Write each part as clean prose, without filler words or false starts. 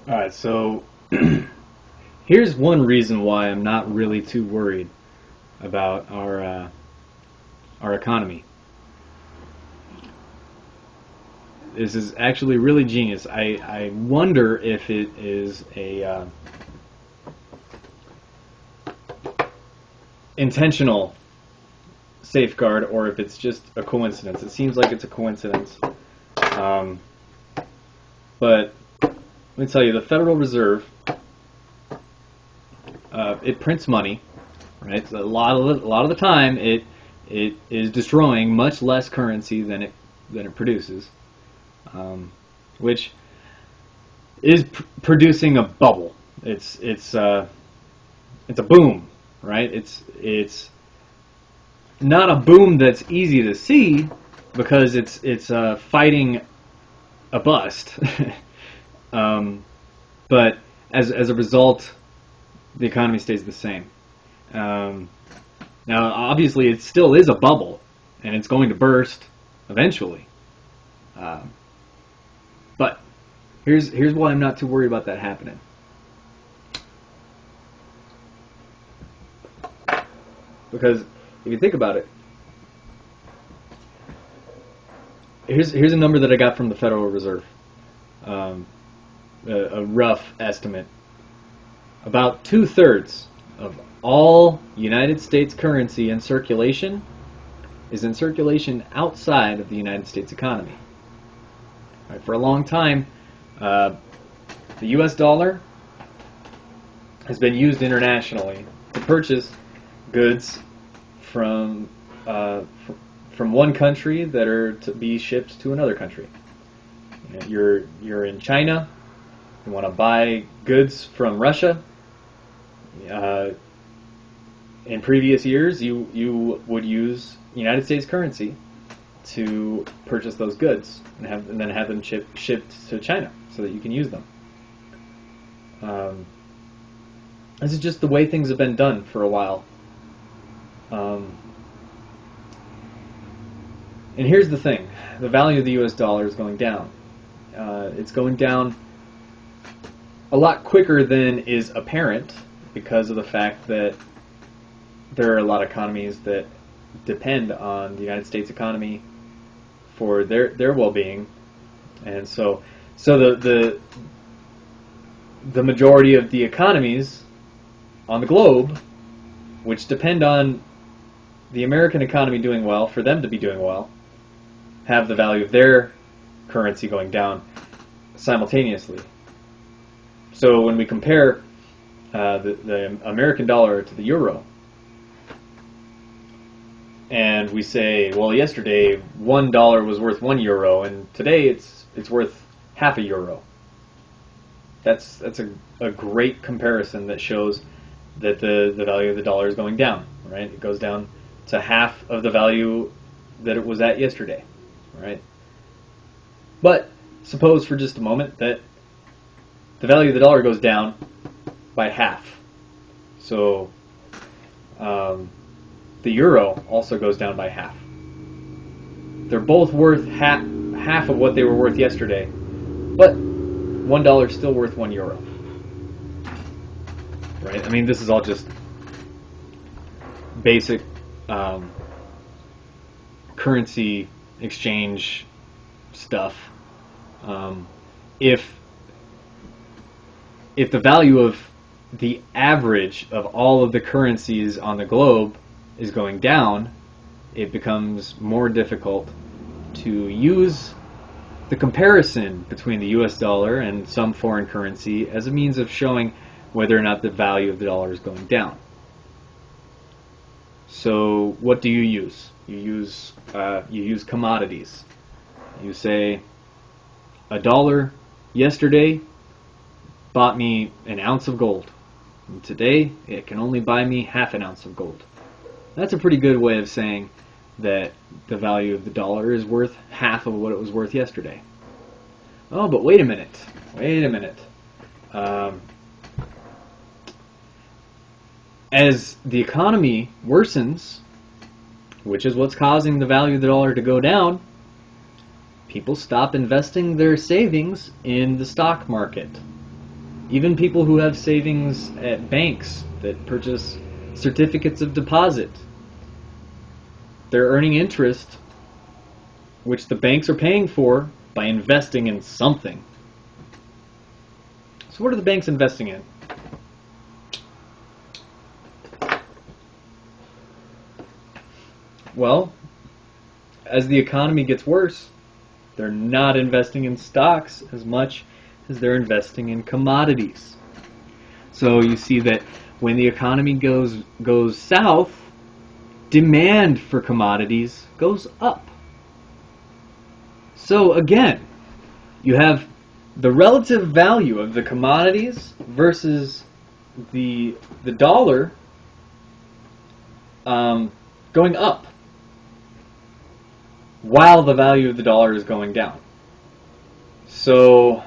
Alright, so here's one reason why I'm not really too worried about our economy. This is actually really genius. I wonder if it is a intentional safeguard or if it's just a coincidence. It seems like it's a coincidence. Um, but let me tell you, the Federal Reserve, it prints money, right? So a lot of the time, it is destroying much less currency than it produces, which is producing a bubble. It's a boom, right? It's not a boom that's easy to see because it's fighting a bust. um, but as a result, the economy stays the same. Um, Now, obviously, it still is a bubble, and it's going to burst eventually. Um, but here's why I'm not too worried about that happening. Because if you think about it, here's a number that I got from the Federal Reserve, um, a rough estimate. About 2/3 of all United States currency in circulation is in circulation outside of the United States economy. Right, for a long time, uh, the U.S. dollar has been used internationally to purchase goods from uh, from one country that are to be shipped to another country. You know, you're in China, you want to buy goods from Russia. Uh, in previous years, you would use United States currency to purchase those goods and then have them shipped to China so that you can use them. Um, this is just the way things have been done for a while. Um, and here's the thing: the value of the U.S. dollar is going down. It's going down a lot quicker than is apparent because of the fact that there are a lot of economies that depend on the United States economy for their well-being, and so the majority of the economies on the globe, which depend on the American economy doing well for them to be doing well, have the value of their currency going down simultaneously. So when we compare the American dollar to the euro, and we say, well, yesterday $1 was worth €1, and today it's worth half a euro. That's a great comparison that shows that the value of the dollar is going down. Right, it goes down to half of the value that it was at yesterday. Right, but suppose for just a moment that the value of the dollar goes down by half. So the euro also goes down by half. They're both worth half of what they were worth yesterday, but $1 is still worth €1. Right? I mean, this is all just basic currency exchange stuff. Um, if the value of the average of all of the currencies on the globe is going down, it becomes more difficult to use the comparison between the US dollar and some foreign currency as a means of showing whether or not the value of the dollar is going down. So what do you use? You use commodities. You say $1 yesterday bought me an ounce of gold. And today it can only buy me half an ounce of gold. That's a pretty good way of saying that the value of the dollar is worth half of what it was worth yesterday. Oh, but wait a minute. Wait a minute. As the economy worsens, which is what's causing the value of the dollar to go down, people stop investing their savings in the stock market. Even people who have savings at banks that purchase certificates of deposit, they're earning interest, which the banks are paying for by investing in something. So what are the banks investing in? Well, as the economy gets worse, they're not investing in stocks as much as they're investing in commodities. So you see that when the economy goes south, demand for commodities goes up. So again, you have the relative value of the commodities versus the dollar going up, while the value of the dollar is going down. So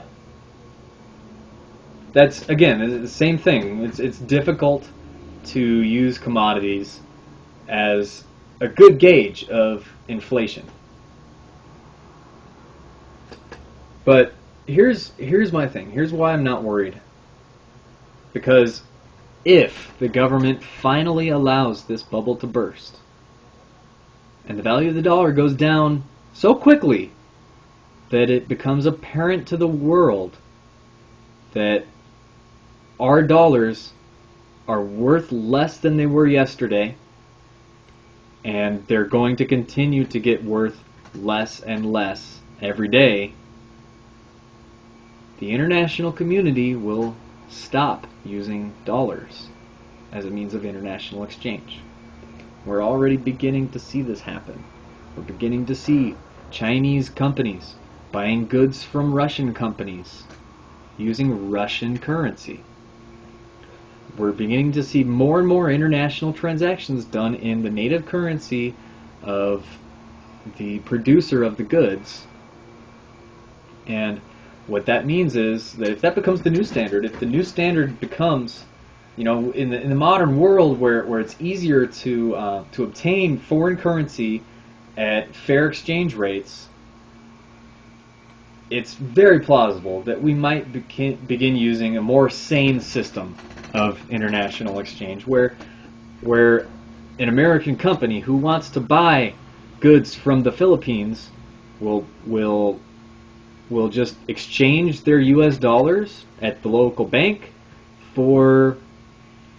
that's, again, the same thing. It's difficult to use commodities as a good gauge of inflation. But here's my thing. Here's why I'm not worried. Because if the government finally allows this bubble to burst, and the value of the dollar goes down so quickly that it becomes apparent to the world that our dollars are worth less than they were yesterday, and they're going to continue to get worth less and less every day, the international community will stop using dollars as a means of international exchange. We're already beginning to see this happen. We're beginning to see Chinese companies buying goods from Russian companies using Russian currency. We're beginning to see more and more international transactions done in the native currency of the producer of the goods. And what that means is that if that becomes the new standard, if the new standard becomes, in the modern world where it's easier to obtain foreign currency at fair exchange rates, it's very plausible that we might begin using a more sane system of international exchange, where an American company who wants to buy goods from the Philippines will just exchange their U.S. dollars at the local bank for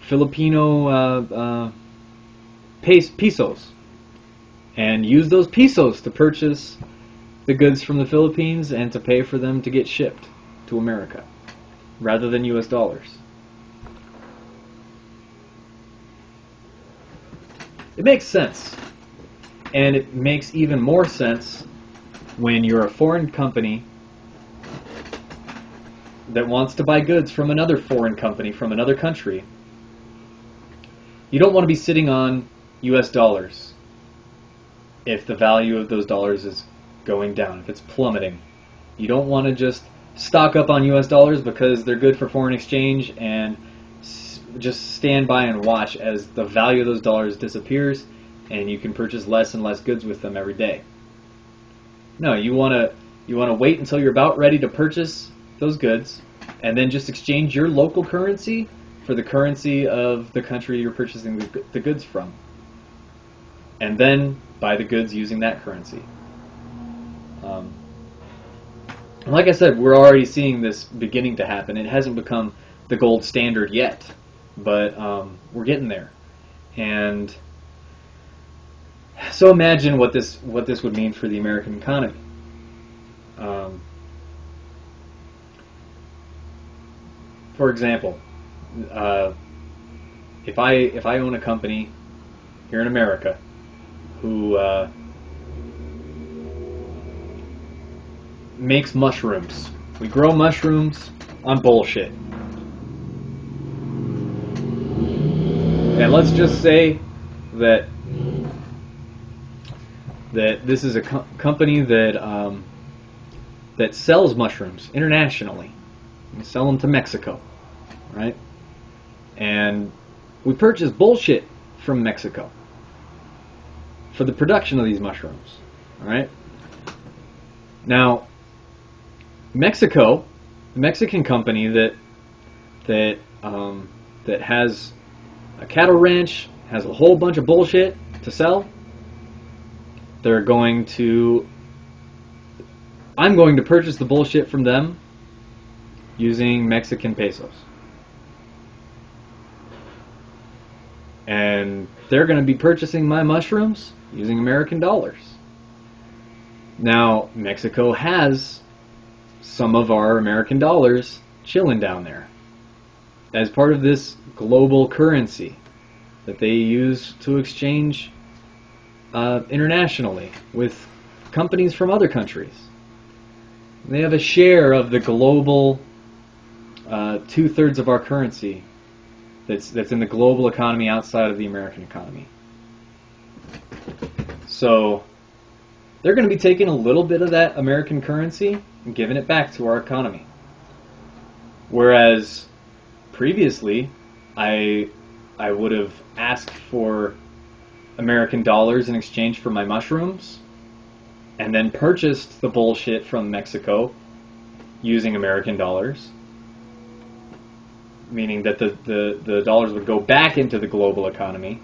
Filipino pesos, and use those pesos to purchase the goods from the Philippines and to pay for them to get shipped to America, rather than U.S. dollars. It makes sense, and it makes even more sense when you're a foreign company that wants to buy goods from another foreign company from another country. You don't want to be sitting on US dollars if the value of those dollars is going down, if it's plummeting. You don't want to just stock up on US dollars because they're good for foreign exchange and just stand by and watch as the value of those dollars disappears and you can purchase less and less goods with them every day. No, you want to wait until you're about ready to purchase those goods and then just exchange your local currency for the currency of the country you're purchasing the goods from, and then buy the goods using that currency. Like I said, we're already seeing this beginning to happen. It hasn't become the gold standard yet, but we're getting there. And so imagine what this would mean for the American economy. For example, if I own a company here in America who makes mushrooms, we grow mushrooms on bullshit, and let's just say that this is a company that that sells mushrooms internationally. We sell them to Mexico, right? And we purchase bullshit from Mexico for the production of these mushrooms, all right? Now, Mexico, the Mexican company that that that has a cattle ranch, has a whole bunch of bullshit to sell, I'm going to purchase the bullshit from them using Mexican pesos. And they're going to be purchasing my mushrooms using American dollars. Now, Mexico has some of our American dollars chilling down there as part of this global currency that they use to exchange internationally with companies from other countries. They have a share of the global 2/3 of our currency that's in the global economy outside of the American economy. So they're going to be taking a little bit of that American currency and giving it back to our economy. Whereas previously, I would have asked for American dollars in exchange for my mushrooms, and then purchased the bullshit from Mexico using American dollars, meaning that the dollars would go back into the global economy.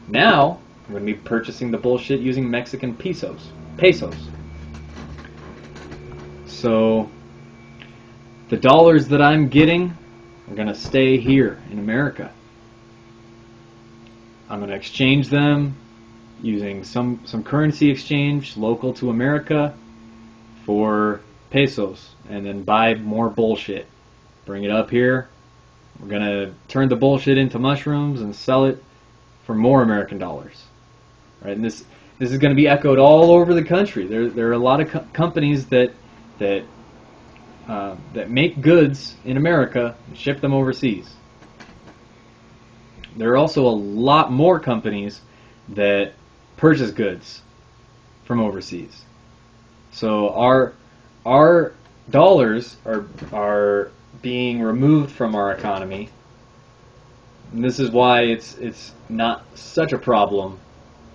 Now, I'm going to be purchasing the bullshit using Mexican pesos. So, the dollars that I'm getting are going to stay here in America. I'm going to exchange them using some currency exchange local to America for pesos, and then buy more bullshit. Bring it up here. We're going to turn the bullshit into mushrooms and sell it for more American dollars. Right? And this is going to be echoed all over the country. There are a lot of companies that make goods in America and ship them overseas. There are also a lot more companies that purchase goods from overseas. So our dollars are being removed from our economy, and this is why it's not such a problem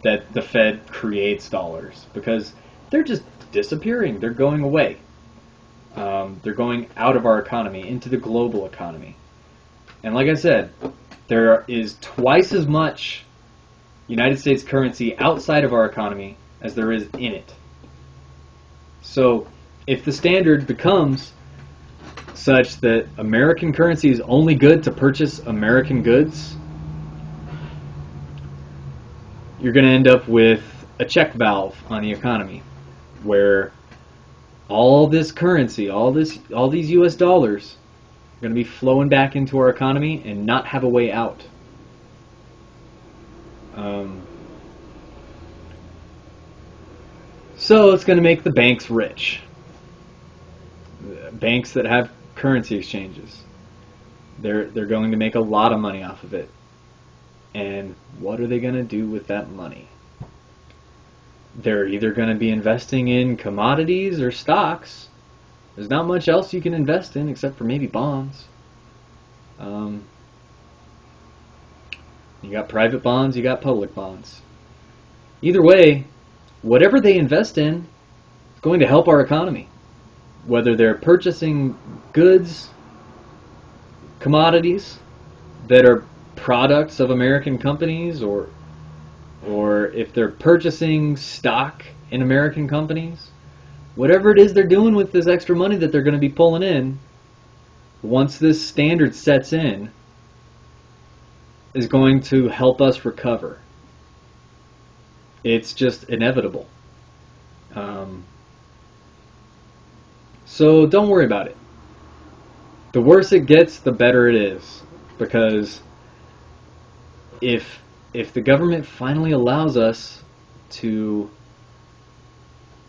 that the Fed creates dollars, because they're just disappearing. They're going away. They're going out of our economy into the global economy. And like I said, there is twice as much United States currency outside of our economy as there is in it. So if the standard becomes such that American currency is only good to purchase American goods, you're going to end up with a check valve on the economy, where all this currency, all these US dollars are going to be flowing back into our economy and not have a way out. So it's going to make the banks rich. Banks that have currency exchanges, they're going to make a lot of money off of it. And what are they going to do with that money? They're either going to be investing in commodities or stocks. There's not much else you can invest in except for maybe bonds. You got private bonds, you got public bonds. Either way, whatever they invest in is going to help our economy. Whether they're purchasing goods, commodities that are products of American companies, or if they're purchasing stock in American companies, whatever it is they're doing with this extra money that they're going to be pulling in, once this standard sets in, is going to help us recover. It's just inevitable. So don't worry about it. The worse it gets, the better it is, because if the government finally allows us to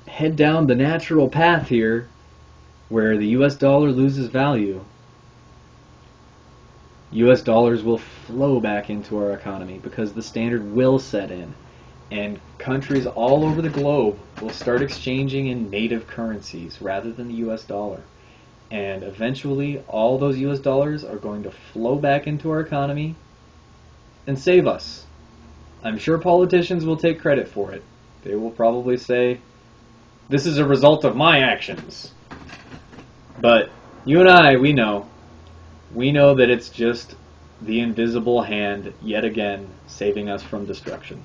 head down the natural path here, where the US dollar loses value, US dollars will flow back into our economy because the standard will set in, and countries all over the globe will start exchanging in native currencies rather than the US dollar. And eventually all those US dollars are going to flow back into our economy and save us. I'm sure politicians will take credit for it. They will probably say, this is a result of my actions. But you and I, we know we know that it's just the invisible hand yet again saving us from destruction.